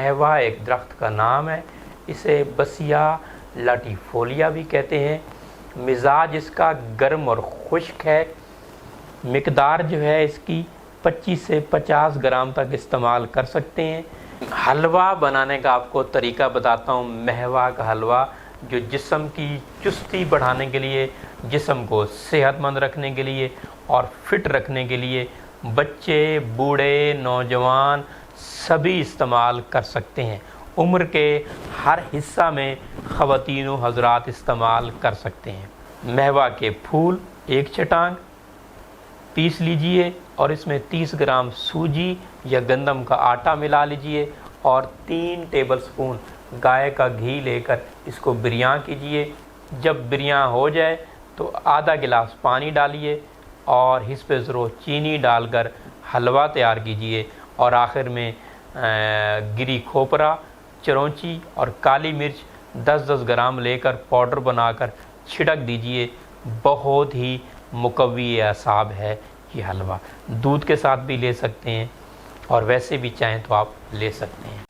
महवा एक दरख्त का नाम है। इसे बसिया लाटीफोलिया भी कहते हैं। मिजाज इसका गर्म और खुश्क है। मिकदार जो है इसकी 25 से 50 ग्राम तक इस्तेमाल कर सकते हैं। हलवा बनाने का आपको तरीका बताता हूँ। महवा का हलवा जो जिस्म की चुस्ती बढ़ाने के लिए, जिस्म को सेहतमंद रखने के लिए और फिट रखने के लिए बच्चे, बूढ़े, नौजवान सभी इस्तेमाल कर सकते हैं। उम्र के हर हिस्सा में ख़वातीन व हज़रात इस्तेमाल कर सकते हैं। महवा के फूल 1 चटांग पीस लीजिए और इसमें 30 ग्राम सूजी या गंदम का आटा मिला लीजिए और 3 टेबलस्पून गाय का घी लेकर इसको बिरयां कीजिए। जब बिरयां हो जाए तो आधा गिलास पानी डालिए और हिस्ब ज़रूर चीनी डालकर हलवा तैयार कीजिए और आखिर में गिरी खोपरा, चिरौंची और काली मिर्च 10-10 ग्राम लेकर पाउडर बनाकर छिड़क दीजिए। बहुत ही मुकव्वी असाब है ये हलवा। दूध के साथ भी ले सकते हैं और वैसे भी चाहें तो आप ले सकते हैं।